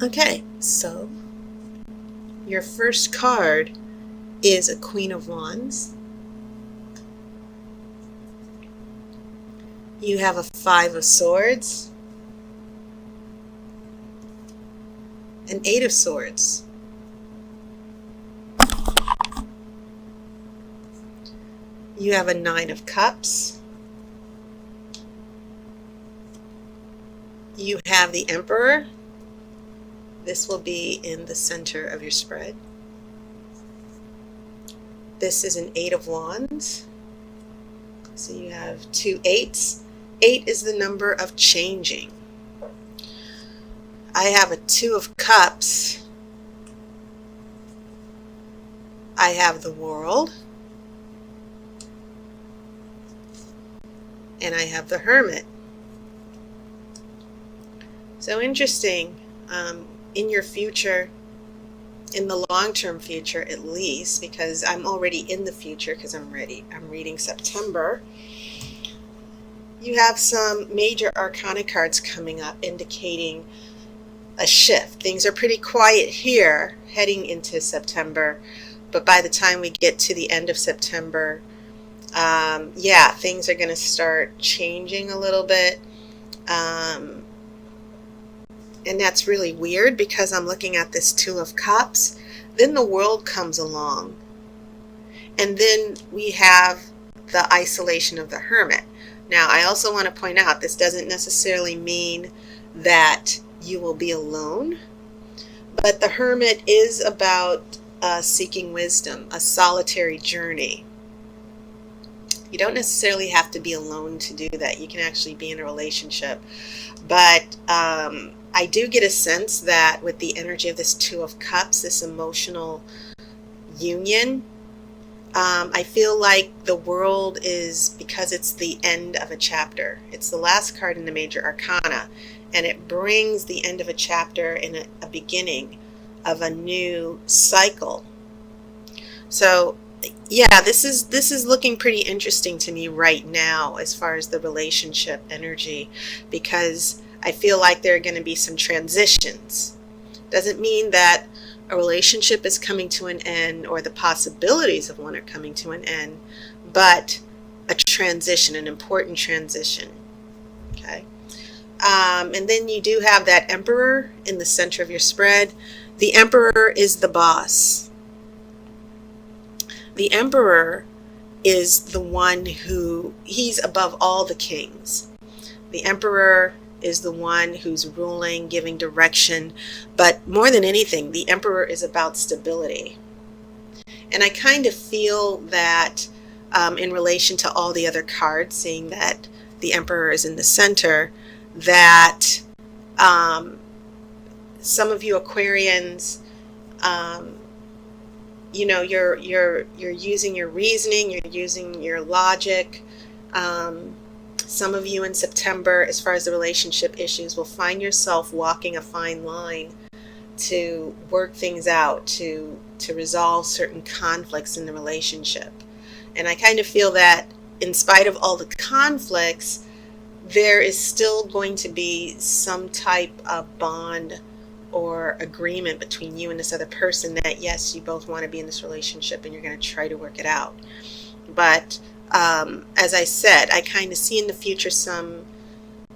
Okay, so your first card is a Queen of Wands. You have a Five of Swords, an Eight of Swords. You have a Nine of Cups. You have the Emperor. This will be in the center of your spread. This is an Eight of Wands. So you have two eights. 8 is the number of changing. I have a Two of Cups. I have the World. And I have the Hermit. So interesting. In your future, in the long-term future at least, because I'm already in the future because I'm reading September, you have some major arcana cards coming up indicating a shift. Things are pretty quiet here heading into September, but by the time we get to the end of September, yeah, things are going to start changing a little bit. And that's really weird because I'm looking at this Two of Cups. Then the World comes along. And then we have the isolation of the Hermit. Now, I also want to point out this doesn't necessarily mean that you will be alone. But the Hermit is about seeking wisdom, a solitary journey. You don't necessarily have to be alone to do that. You can actually be in a relationship. But I do get a sense that with the energy of this Two of Cups, this emotional union, I feel like the World is, because it's the end of a chapter. It's the last card in the major arcana, and it brings the end of a chapter and a beginning of a new cycle. So yeah, this is looking pretty interesting to me right now as far as the relationship energy, because I feel like there are going to be some transitions. Doesn't mean that a relationship is coming to an end or the possibilities of one are coming to an end, but a transition, an important transition. Okay. And then you do have that Emperor in the center of your spread. The Emperor is the boss. The Emperor is the one who, he's above all the kings. The Emperor is the one who's ruling, giving direction, but more than anything, the Emperor is about stability. And I kind of feel that in relation to all the other cards, seeing that the Emperor is in the center, that some of you Aquarians, you know, you're using your reasoning, you're using your logic. Some of you in September, as far as the relationship issues, will find yourself walking a fine line to work things out, to resolve certain conflicts in the relationship. And I kind of feel that in spite of all the conflicts, there is still going to be some type of bond or agreement between you and this other person that, yes, you both want to be in this relationship and you're going to try to work it out. But as I said, I kind of see in the future some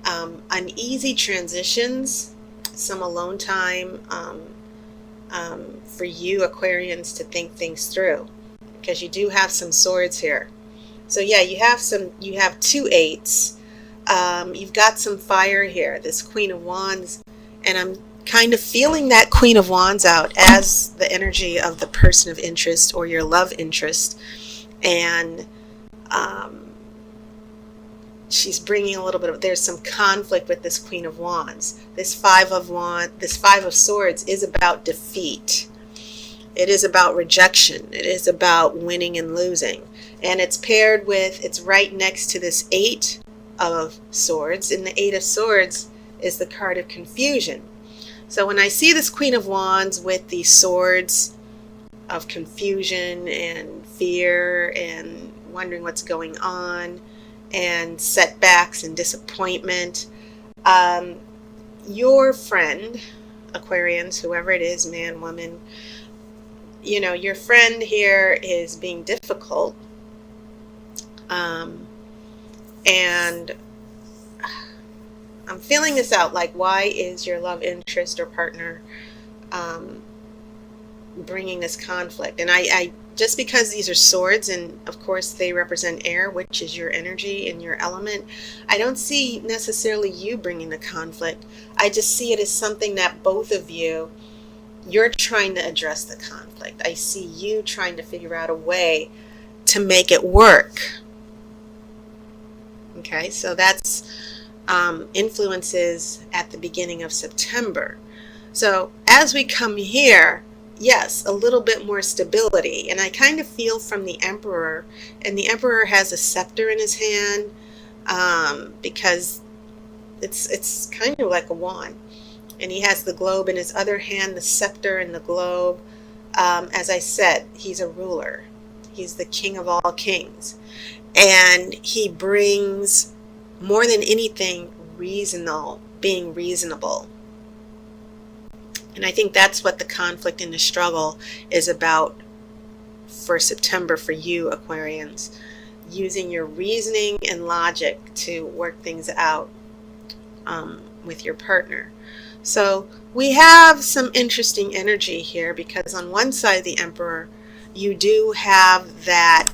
uneasy transitions, some alone time for you Aquarians to think things through, because you do have some swords here. So yeah, you have two eights. You've got some fire here, this Queen of Wands, and I'm kind of feeling that Queen of Wands out as the energy of the person of interest or your love interest. And she's bringing a little bit of, there's some conflict with this Queen of Wands. This Five of Swords is about defeat. It is about rejection. It is about winning and losing. And it's paired with, it's right next to this Eight of Swords. And the Eight of Swords is the card of confusion. So when I see this Queen of Wands with the swords of confusion and fear and wondering what's going on and setbacks and disappointment, your friend, Aquarians, whoever it is, man, woman, your friend here is being difficult. And I'm feeling this out, like, why is your love interest or partner bringing this conflict? And I just because these are swords, and of course they represent air, which is your energy and your element, I don't see necessarily you bringing the conflict. I just see it as something that both of you're trying to address the conflict. I see you trying to figure out a way to make it work. Okay, so that's influences at the beginning of September. So as we come here, yes, a little bit more stability. And I kind of feel from the Emperor, and the Emperor has a scepter in his hand, because it's kind of like a wand. And he has the globe in his other hand, the scepter and the globe. As I said, he's a ruler. He's the king of all kings. And he brings, more than anything, being reasonable. And I think that's what the conflict and the struggle is about for September for you, Aquarians. Using your reasoning and logic to work things out with your partner. So we have some interesting energy here, because on one side of the Emperor, you do have that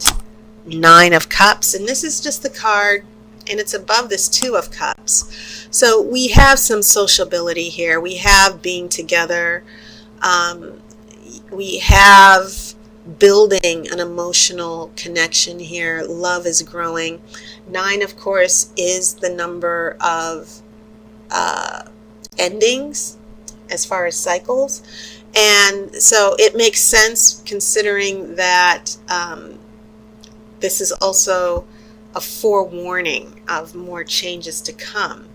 Nine of Cups, and this is just the card, and it's above this Two of Cups. So we have some sociability here. We have being together. We have building an emotional connection here. Love is growing. 9, of course, is the number of endings as far as cycles. And so it makes sense, considering that this is also a forewarning of more changes to come.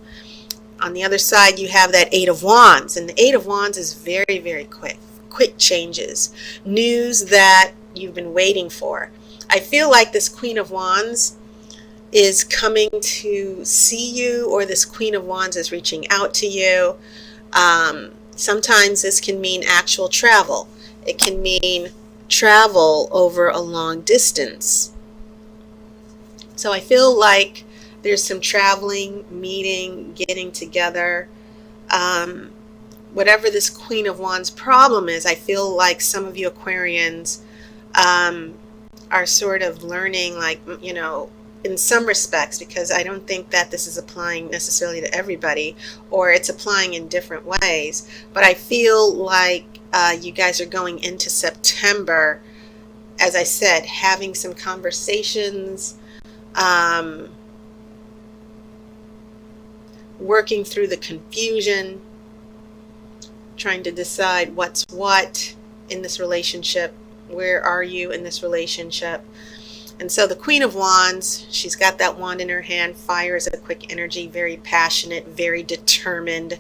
On the other side, you have that 8 of Wands, and the 8 of Wands is very, very quick changes, news that you've been waiting for. I feel like this Queen of Wands is coming to see you, or this Queen of Wands is reaching out to you. Sometimes this can mean actual travel. It can mean travel over a long distance. So I feel like there's some traveling, meeting, getting together. Whatever this Queen of Wands problem is, I feel like some of you Aquarians are sort of learning, like, in some respects, because I don't think that this is applying necessarily to everybody, or it's applying in different ways. But I feel like you guys are going into September, as I said, having some conversations, working through the confusion, trying to decide what's what in this relationship. Where are you in this relationship? And so the Queen of Wands, she's got that wand in her hand. Fire is a quick energy, very passionate, very determined,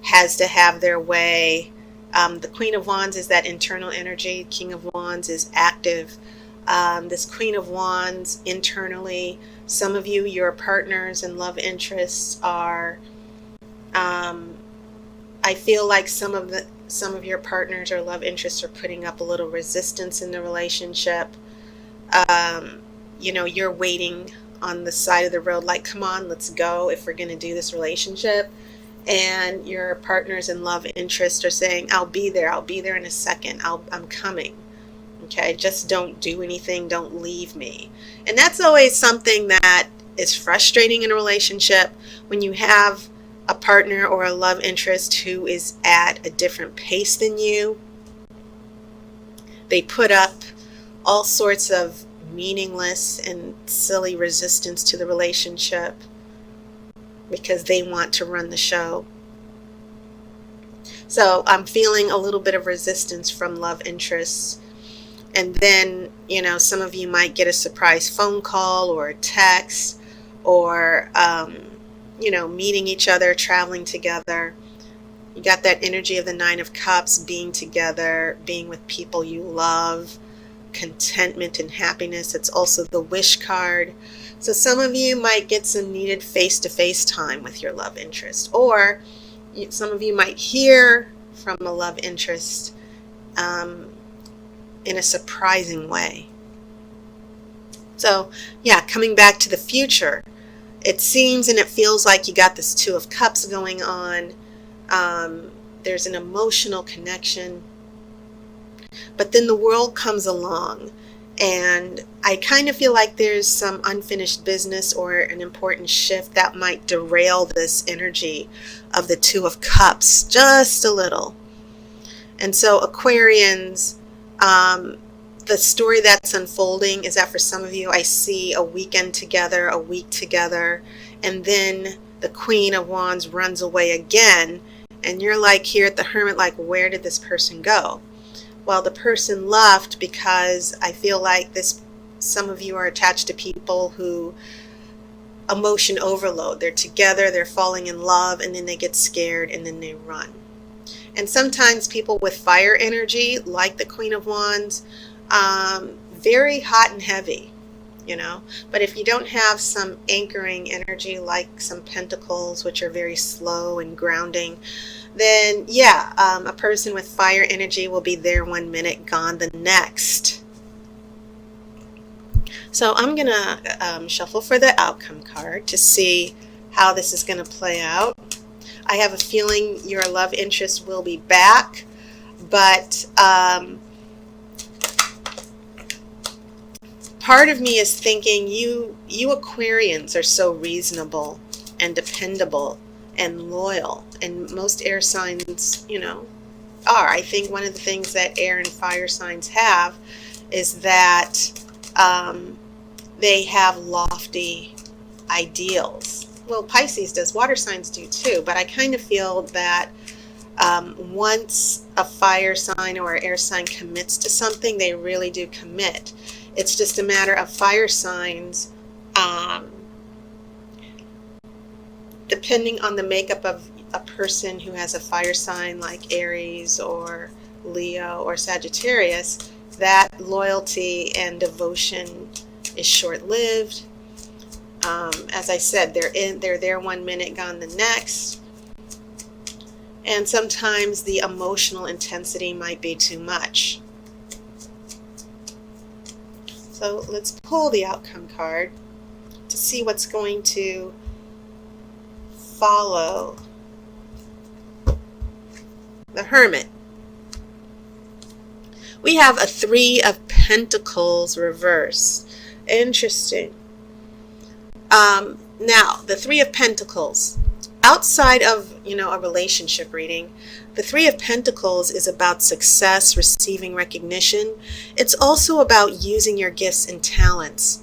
has to have their way. The Queen of Wands is that internal energy. King of Wands is active. This Queen of Wands internally, some of you, your partners and love interests are, I feel like some of your partners or love interests are putting up a little resistance in the relationship. You're waiting on the side of the road, like, come on, let's go if we're going to do this relationship. And your partners in love interest are saying, I'll be there in a second, I'm coming. Okay, just don't do anything, don't leave me. And that's always something that is frustrating in a relationship, when you have a partner or a love interest who is at a different pace than you. They put up all sorts of meaningless and silly resistance to the relationship because they want to run the show. So I'm feeling a little bit of resistance from love interests. And then, some of you might get a surprise phone call or a text, or, meeting each other, traveling together. You got that energy of the 9 of Cups, being together, being with people you love, contentment and happiness. It's also the Wish card. So some of you might get some needed face-to-face time with your love interest, or some of you might hear from a love interest in a surprising way. So yeah, coming back to the future, it seems and it feels like you got this Two of Cups going on. There's an emotional connection. But then the world comes along, and I kind of feel like there's some unfinished business or an important shift that might derail this energy of the Two of Cups just a little. And so Aquarians, the story that's unfolding is that for some of you, I see a weekend together, a week together, and then the Queen of Wands runs away again, and you're like here at the Hermit, like, where did this person go? Well, the person left because I feel like some of you are attached to people who emotion overload. They're together, they're falling in love, and then they get scared, and then they run. And sometimes people with fire energy, like the Queen of Wands, very hot and heavy, you know. But if you don't have some anchoring energy like some Pentacles, which are very slow and grounding, then yeah, a person with fire energy will be there 1 minute, gone the next. So I'm going to shuffle for the outcome card to see how this is going to play out. I have a feeling your love interest will be back, but part of me is thinking you Aquarians are so reasonable and dependable and loyal, and most air signs, you know, are. I think one of the things that air and fire signs have is that they have lofty ideals. Well, Pisces does, water signs do too, but I kind of feel that once a fire sign or air sign commits to something, they really do commit. It's just a matter of fire signs, depending on the makeup of a person who has a fire sign like Aries or Leo or Sagittarius, that loyalty and devotion is short-lived. As I said, they're there 1 minute, gone the next. And sometimes the emotional intensity might be too much. So let's pull the outcome card to see what's going to follow the Hermit. We have a Three of Pentacles reverse. Interesting. Now, the Three of Pentacles, outside of, you know, a relationship reading, the Three of Pentacles is about success, receiving recognition. It's also about using your gifts and talents.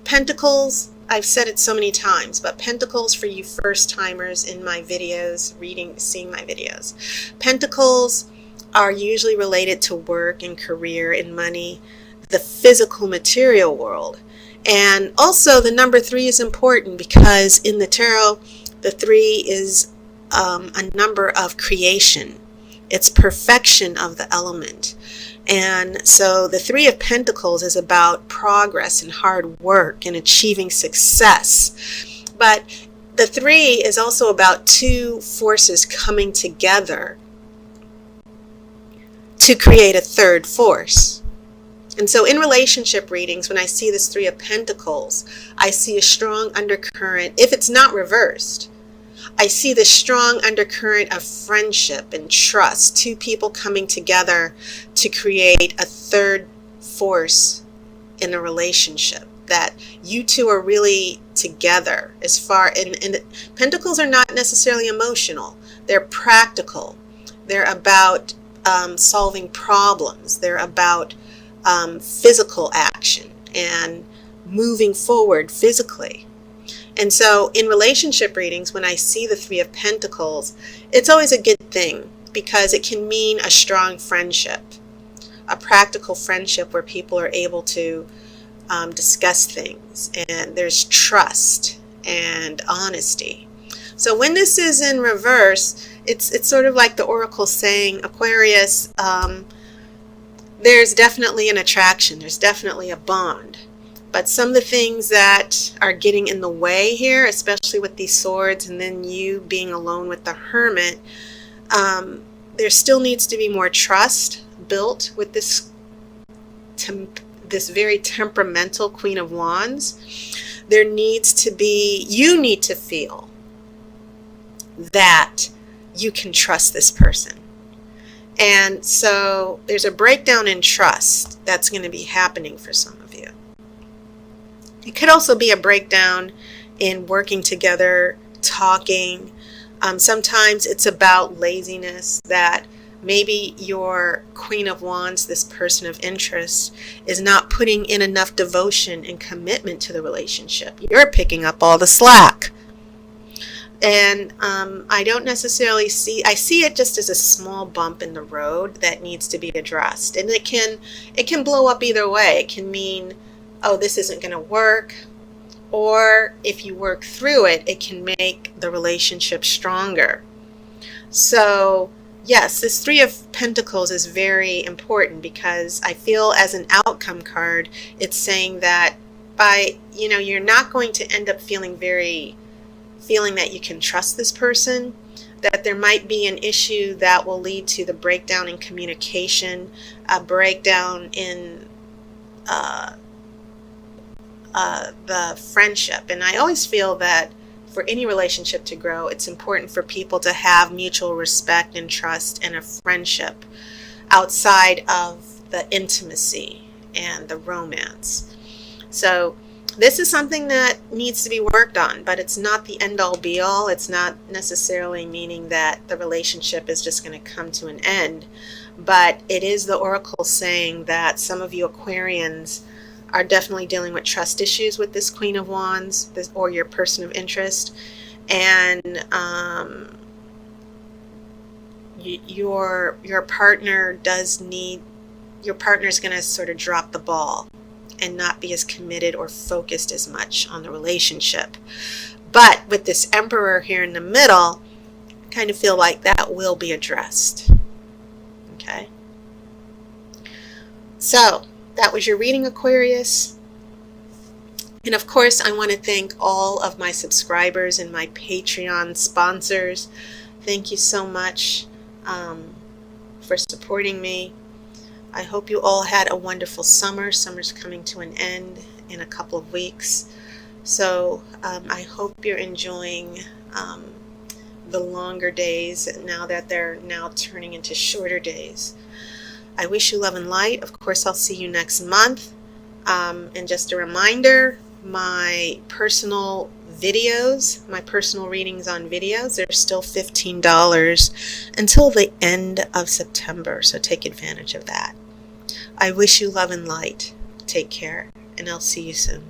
Pentacles, I've said it so many times, but Pentacles, for you first timers in my videos, seeing my videos, Pentacles are usually related to work and career and money, the physical material world. And also the number 3 is important because in the tarot, the 3 is a number of creation. It's perfection of the element. And so the Three of Pentacles is about progress and hard work and achieving success. But the 3 is also about two forces coming together to create a third force. And so in relationship readings, when I see this Three of Pentacles, I see a strong undercurrent. If it's not reversed, I see this strong undercurrent of friendship and trust, two people coming together to create a third force in a relationship, that you two are really together as far, and Pentacles are not necessarily emotional. They're practical. They're about solving problems. They're about physical action and moving forward physically. And so in relationship readings, when I see the Three of Pentacles, it's always a good thing because it can mean a strong friendship, a practical friendship where people are able to discuss things, and there's trust and honesty. So when this is in reverse, it's sort of like the Oracle saying, Aquarius, there's definitely an attraction, there's definitely a bond. But some of the things that are getting in the way here, especially with these swords and then you being alone with the Hermit, there still needs to be more trust built with this very temperamental Queen of Wands. There needs to be, you need to feel that you can trust this person. And so there's a breakdown in trust that's going to be happening for some of you. It could also be a breakdown in working together, talking. Sometimes it's about laziness, that maybe your Queen of Wands, this person of interest, is not putting in enough devotion and commitment to the relationship. You're picking up all the slack. And I don't necessarily I see it just as a small bump in the road that needs to be addressed. And it can blow up either way. It can mean, oh, this isn't going to work. Or if you work through it, it can make the relationship stronger. So yes, this Three of Pentacles is very important, because I feel as an outcome card, it's saying that you're not going to end up feeling that you can trust this person, that there might be an issue that will lead to the breakdown in communication, a breakdown in the friendship. And I always feel that for any relationship to grow, it's important for people to have mutual respect and trust and a friendship outside of the intimacy and the romance. So this is something that needs to be worked on, but it's not the end-all be-all. It's not necessarily meaning that the relationship is just going to come to an end, but it is the oracle saying that some of you Aquarians are definitely dealing with trust issues with this Queen of Wands, or your person of interest, and your partner is going to sort of drop the ball and not be as committed or focused as much on the relationship. But with this Emperor here in the middle, I kind of feel like that will be addressed. Okay? So that was your reading, Aquarius. And of course, I want to thank all of my subscribers and my Patreon sponsors. Thank you so much for supporting me. I hope you all had a wonderful summer. Summer's coming to an end in a couple of weeks. So I hope you're enjoying the longer days now that they're now turning into shorter days. I wish you love and light. Of course, I'll see you next month. And just a reminder, my personal videos, my personal readings on videos, they're still $15 until the end of September. So take advantage of that. I wish you love and light. Take care, and I'll see you soon.